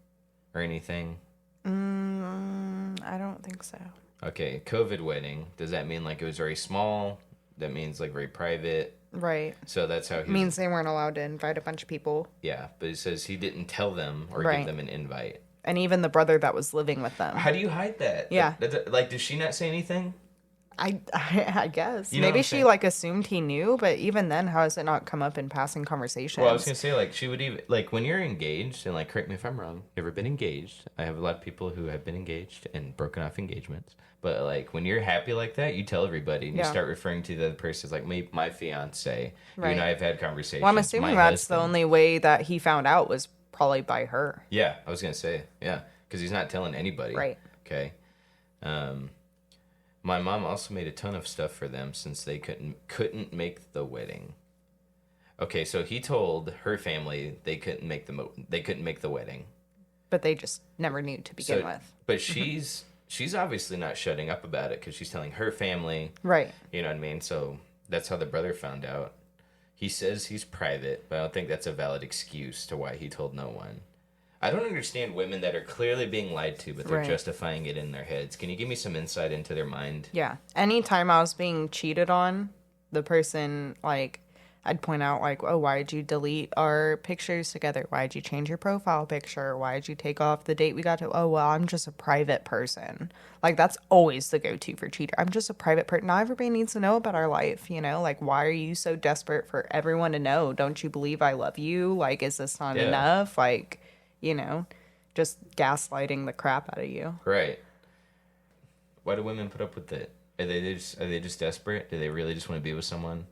or anything? I don't think so. Okay, COVID wedding. Does that mean like it was very small? That means like very private. Right. So that's how he means they weren't allowed to invite a bunch of people. Yeah, but it says he didn't tell them or give them an invite. And even the brother that was living with them. How do you hide that? Yeah. Like, did she not say anything? I guess. You know maybe she like assumed he knew, but even then, how has it not come up in passing conversations? Well, I was gonna say like she would even like when you're engaged, and like correct me if I'm wrong. Never been engaged. I have a lot of people who have been engaged and broken off engagements. But like when you're happy like that, you tell everybody and you start referring to the other person as like my fiance. Right. You and I have had conversations. Well, I'm assuming that's the only way that he found out was probably by her. Yeah, I was gonna say because he's not telling anybody. Right. Okay. My mom also made a ton of stuff for them since they couldn't make the wedding. Okay, so he told her family they couldn't make the wedding. But they just never knew to begin with. But she's obviously not shutting up about it because she's telling her family. Right. You know what I mean? So that's how the brother found out. He says he's private, but I don't think that's a valid excuse to why he told no one. I don't understand women that are clearly being lied to, but they're Right. justifying it in their heads. Can you give me some insight into their mind? Yeah. Anytime I was being cheated on, the person, like, I'd point out, like, oh, why'd you delete our pictures together? Why'd you change your profile picture? Why'd you take off the date we got to? Oh, well, I'm just a private person. Like, that's always the go-to for cheater. I'm just a private person. Not everybody needs to know about our life, you know? Like, why are you so desperate for everyone to know? Don't you believe I love you? Like, is this not Yeah. enough? Like, you know, just gaslighting the crap out of you. Right. Why do women put up with it? Are they just desperate? Do they really just want to be with someone?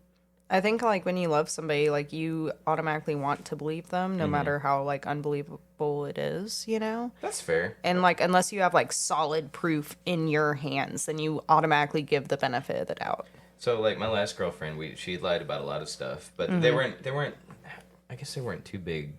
I think, like, when you love somebody, like, you automatically want to believe them no matter how, like, unbelievable it is, you know? That's fair. And, like, unless you have, like, solid proof in your hands, then you automatically give the benefit of the doubt. So, like, my last girlfriend, she lied about a lot of stuff, but Mm-hmm. they weren't, I guess they weren't too big,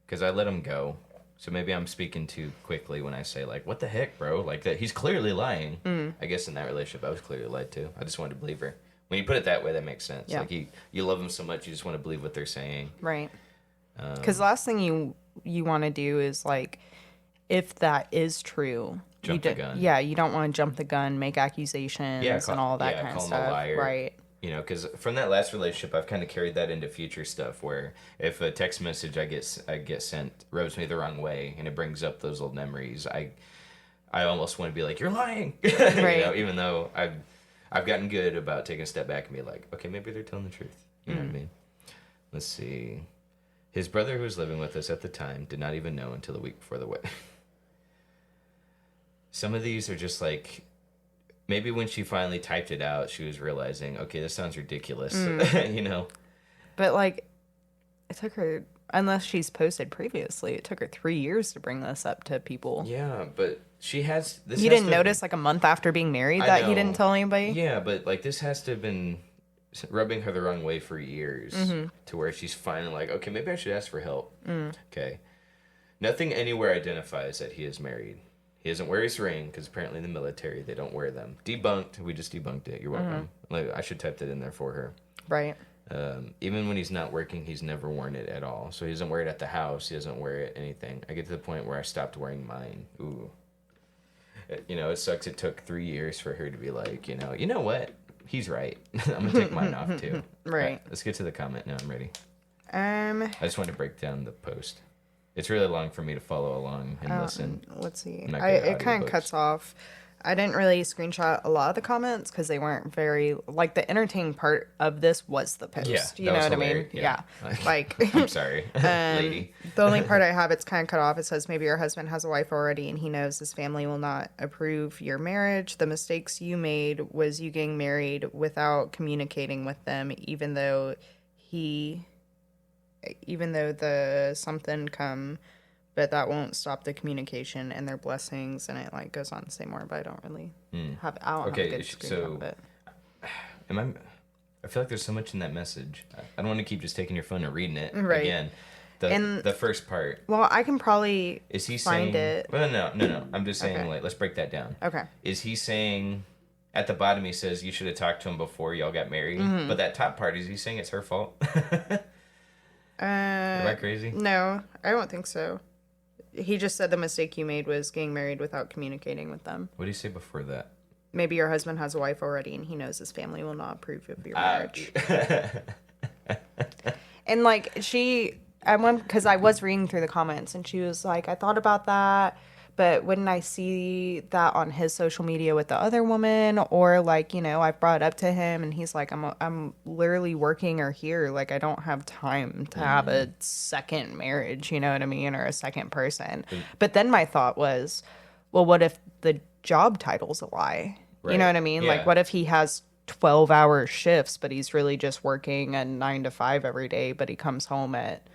because I let them go. So maybe I'm speaking too quickly when I say, like, what the heck, bro? Like, that he's clearly lying. Mm. I guess in that relationship, I was clearly lied to. I just wanted to believe her. When you put it that way, that makes sense. Yeah. Like, you love them so much, you just want to believe what they're saying. Right. Because the last thing you want to do is, like, if that is true... Jump the gun. Yeah, you don't want to jump the gun, make accusations, and all that kind of call stuff. him a liar. Right. You know, because from that last relationship, I've kind of carried that into future stuff. Where if a text message I get sent rubs me the wrong way, and it brings up those old memories, I almost want to be like, "You're lying," Right. You know, even though I've gotten good about taking a step back and be like, "Okay, maybe they're telling the truth." You know what I mean? Let's see. His brother, who was living with us at the time, did not even know until a week before the wedding. Some of these are just like, maybe when she finally typed it out, she was realizing, okay, this sounds ridiculous, you know? But, like, it took her... Unless she's posted previously, it took her 3 years to bring this up to people. Yeah, but she has... This You has didn't to- notice, like, a month after being married I that he know. didn't tell anybody? Yeah, but, like, this has to have been rubbing her the wrong way for years to where she's finally like, okay, maybe I should ask for help. Okay. Nothing anywhere identifies that he is married. He doesn't wear his ring because apparently in the military they don't wear them. Debunked. We just debunked it. You're welcome. Like, I should type that in there for her. Right. Even when he's not working, he's never worn it at all. So he doesn't wear it at the house. He doesn't wear it anything. I get to the point where I stopped wearing mine. Ooh. You know, it sucks. It took 3 years for her to be like, you know what? He's right. I'm gonna take mine off too. Right. All right, let's get to the comment now. I'm ready. Um, I just want to break down the post. It's really long for me to follow along and listen. let's see. I'm not good at It kind audiobooks. of cuts off. I didn't really screenshot a lot of the comments because they weren't very... Like, the entertaining part of this was the post. Yeah, you that know was what I mean? hilarious. Yeah. Yeah. Like... I'm sorry, lady. The only part I have, it's kind of cut off. It says, maybe your husband has a wife already and he knows his family will not approve your marriage. The mistakes you made was you getting married without communicating with them, even though the something come, but that won't stop the communication and their blessings. And it, like, goes on to say more, but I don't really have, I don't Okay, have a good screenshot of it. I feel like there's so much in that message. I don't want to keep just taking your phone and reading it Right. again. And- The first part. Well, I can probably Is he find saying? it. Well, no. I'm just saying, Okay. like, let's break that down. Okay. Is he saying? At the bottom, he says you should have talked to him before y'all got married. Mm-hmm. But that top part, is he saying it's her fault? Am I crazy? No, I don't think so. He just said the mistake you made was getting married without communicating with them. What do you say before that? Maybe your husband has a wife already and he knows his family will not approve of your Ah, marriage. And, like, I went, because I was reading through the comments and she was like, I thought about that, but wouldn't I see that on his social media with the other woman? Or, like, you know, I brought it up to him and he's like, I'm literally working or here. Like, I don't have time to have a second marriage, you know what I mean? Or a second person. But then my thought was, well, what if the job title's a lie? You know Right. what I mean? Yeah. Like, what if he has 12-hour shifts, but he's really just working a 9 to 5 every day, but he comes home at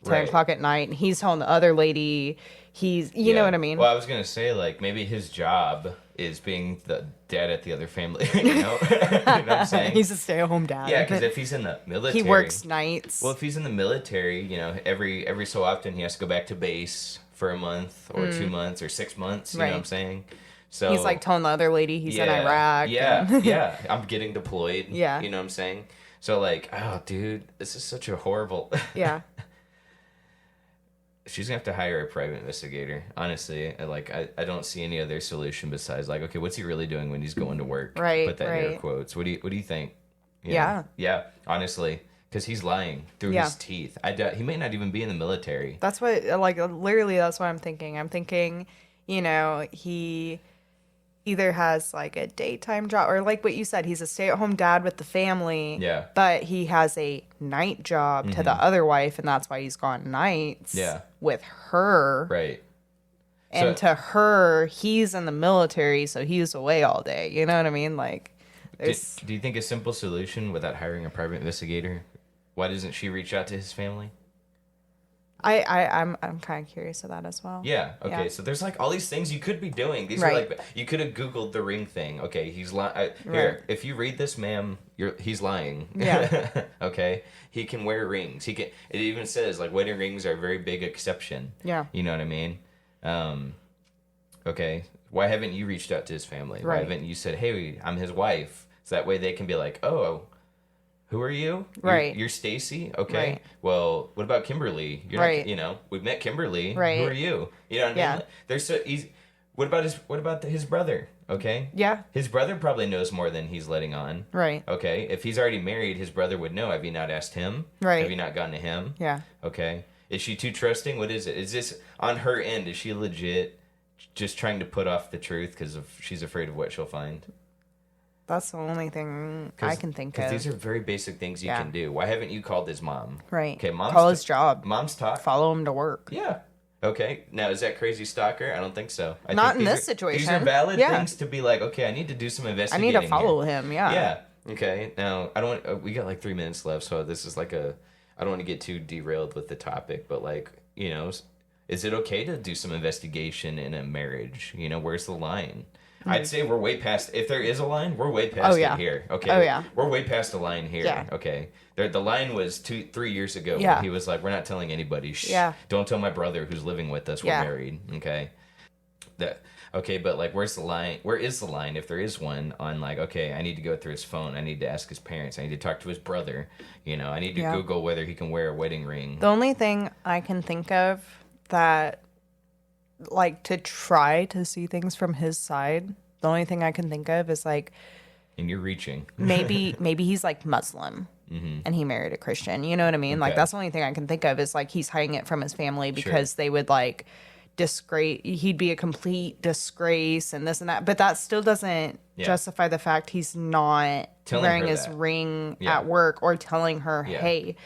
10 Right. o'clock at night and he's telling the other lady you know what I mean? Well, I was gonna say, like, maybe his job is being the dad at the other family. You know, you know what I'm saying? He's a stay-at-home dad. Yeah, because if he's in the military, he works nights. Well, if he's in the military, you know, every so often he has to go back to base for a month or 2 months or 6 months. You know what I'm Right. saying? So he's like telling the other lady he's in Iraq. Yeah, and- yeah. I'm getting deployed. Yeah. You know what I'm saying? So, like, oh, dude, this is such a horrible. yeah. she's gonna have to hire a private investigator. Honestly, I don't see any other solution besides like, okay, what's he really doing when he's going to work? Right, Put that in air right. quotes. What do you think? You Yeah. know? Yeah. Honestly, because he's lying through Yeah. his teeth. I doubt he may not even be in the military. That's what, like, literally, that's what I'm thinking. I'm thinking, he either has like a daytime job or like what you said, he's a stay-at-home dad with the family. Yeah. But he has a night job to the other wife, and that's why he's gone nights. Yeah. With her. Right. And So- to her, he's in the military, so he's away all day. You know what I mean? Like, there's. Do you think a simple solution without hiring a private investigator? Why doesn't she reach out to his family? I'm kind of curious of that as well. Yeah. Okay. Yeah. So there's like all these things you could be doing. These are Right. like you could have Googled the ring thing. Okay, he's lying. Right. Here, if you read this, ma'am, he's lying. Yeah. Okay. He can wear rings. He can. It even says like wedding rings are a very big exception. Yeah. You know what I mean? Okay. Why haven't you reached out to his family? Why Right. haven't you said, "Hey, I'm his wife," so that way they can be like, "Oh, who are you? Right. You're Stacy? Okay. Right. Well, what about Kimberly? You're Right. not, we've met Kimberly. Right. Who are you? You know what I mean? Yeah. Like, there's so easy. What about his brother? Okay. Yeah. His brother probably knows more than he's letting on. Right. Okay. If he's already married, his brother would know. Have you not asked him? Right. Have you not gone to him? Yeah. Okay. Is she too trusting? What is it? Is this on her end? Is she legit just trying to put off the truth because she's afraid of what she'll find? That's the only thing I can think of. Because these are very basic things you Yeah. can do. Why haven't you called his mom? Right. Okay, mom's Call his job. Mom's talk. Follow him to work. Yeah. Okay. Now, is that crazy stalker? I don't think so. I Not think in these this are- situation. These are valid Yeah. things to be like, okay, I need to do some I investigating. need to follow here. him. Yeah. Yeah. Okay. Now, I don't want, we got like 3 minutes left, so this is like I don't want to get too derailed with the topic, but like, is it okay to do some investigation in a marriage? Where's the line? I'd say we're way past. If there is a line, we're way past Oh, yeah. it here. Okay. Oh, yeah. We're way past the line here. Yeah. Okay. The line was 3 years ago. Yeah. When he was like, "We're not telling anybody. Shh, Yeah. Don't tell my brother who's living with us. We're Yeah. married." Okay. Okay, but like, where's the line? Where is the line, if there is one, on like, okay, I need to go through his phone. I need to ask his parents. I need to talk to his brother. I need to Yeah. Google whether he can wear a wedding ring. The only thing I can think of that, like, to try to see things from his side, the only thing I can think of is like And you're reaching. maybe he's like Muslim and he married a Christian. You know what I mean? Like, Okay. that's the only thing I can think of is like he's hiding it from his family because they would like disgrace. He'd be a complete disgrace and this and that. But that still doesn't Yeah. justify the fact he's not Telling wearing her his that. ring Yeah. at work or telling her, Yeah. hey,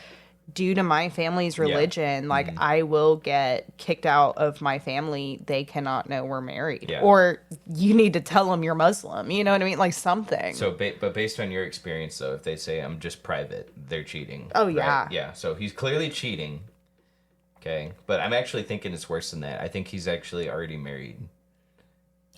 due to my family's religion, like Mm-hmm. I will get kicked out of my family. They cannot know we're married. Yeah. Or you need to tell them you're Muslim. You know what I mean? Like something. So, but based on your experience, though, if they say I'm just private, they're cheating. Oh, right? yeah. Yeah. So he's clearly cheating. Okay. But I'm actually thinking it's worse than that. I think he's actually already married.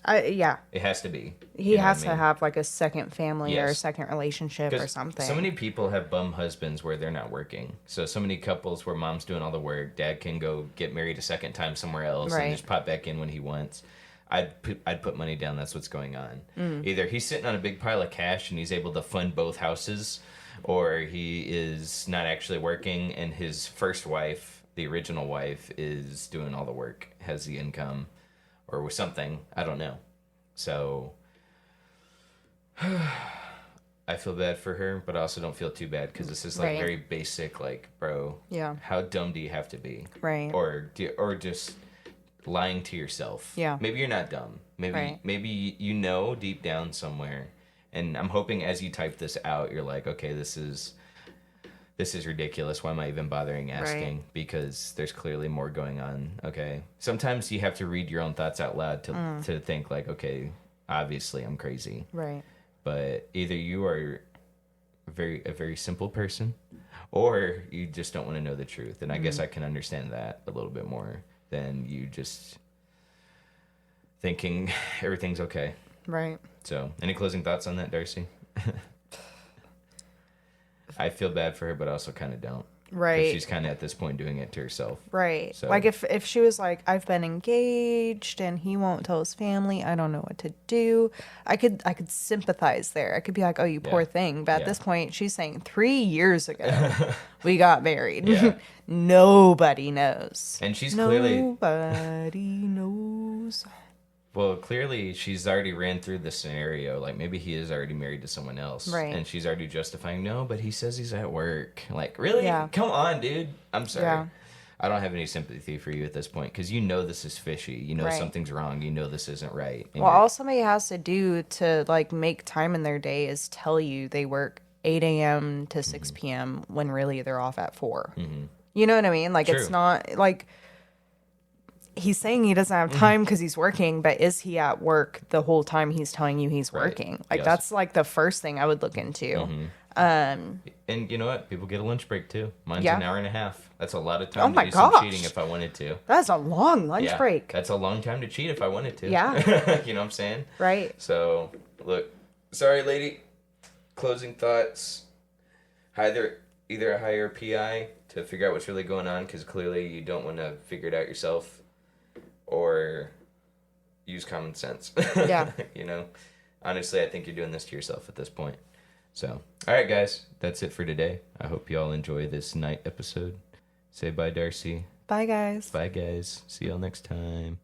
Yeah. It has to be. He You know has what I to mean? have like a second family or a Yes. second relationship or 'Cause something. So many people have bum husbands where they're not working. So many couples where mom's doing all the work, dad can go get married a second time somewhere else Right. and just pop back in when he wants. I'd put money down. That's what's going on. Mm. Either he's sitting on a big pile of cash and he's able to fund both houses, or he is not actually working and his first wife, the original wife, is doing all the work, has the income, or with something. I don't know. So I feel bad for her, but I also don't feel too bad because this is like Right. very basic. Like, bro, Yeah. how dumb do you have to be? Right. Or just lying to yourself. Yeah. Maybe you're not dumb. Right. Maybe you know deep down somewhere, and I'm hoping as you type this out, you're like, okay, this is ridiculous. Why am I even bothering asking? Right. Because there's clearly more going on. Okay. Sometimes you have to read your own thoughts out loud to think like, okay, obviously I'm crazy. Right. But either you are a very simple person, or you just don't want to know the truth. And I guess I can understand that a little bit more than you just thinking everything's okay. Right. So, any closing thoughts on that, Darcy? I feel bad for her, but I also kind of don't. Right. She's kind of at this point doing it to herself. Right. So- Like if she was like, I've been engaged and he won't tell his family, I don't know what to do. I could sympathize there. I could be like, oh, you poor Yeah. thing. But at Yeah. this point, she's saying 3 years ago we got married. Yeah. Nobody knows. And she's clearly, Nobody knows. well, clearly she's already ran through the scenario. Like maybe he is already married to someone else. Right. And she's already justifying, no, but he says he's at work. Like, really? Yeah. Come on, dude. I'm sorry. Yeah. I don't have any sympathy for you at this point because you know this is fishy. You know Right. something's wrong. You know this isn't right. And Well, you're- all somebody has to do to like make time in their day is tell you they work 8 a.m. to 6 p.m. when really they're off at 4. You know what I mean? Like it's True. not like he's saying he doesn't have time because he's working, but is he at work the whole time he's telling you he's Right. working? Like Yes. that's like the first thing I would look into. And you know what? People get a lunch break too. Mine's Yeah. an hour and a half. That's a lot of Oh time my to do some gosh. cheating if I wanted to. That's a long lunch Yeah, break, That's a long time to cheat if I wanted to. Yeah. You know what I'm saying? right? So, look, sorry, lady. Closing thoughts. Either hire a PI to figure out what's really going on because clearly you don't want to figure it out yourself, or use common sense. Yeah. You know, honestly, I think you're doing this to yourself at this point. So, all right, guys, that's it for today. I hope you all enjoy this night episode. Say bye, Darcy. Bye, guys. Bye, guys. See y'all next time.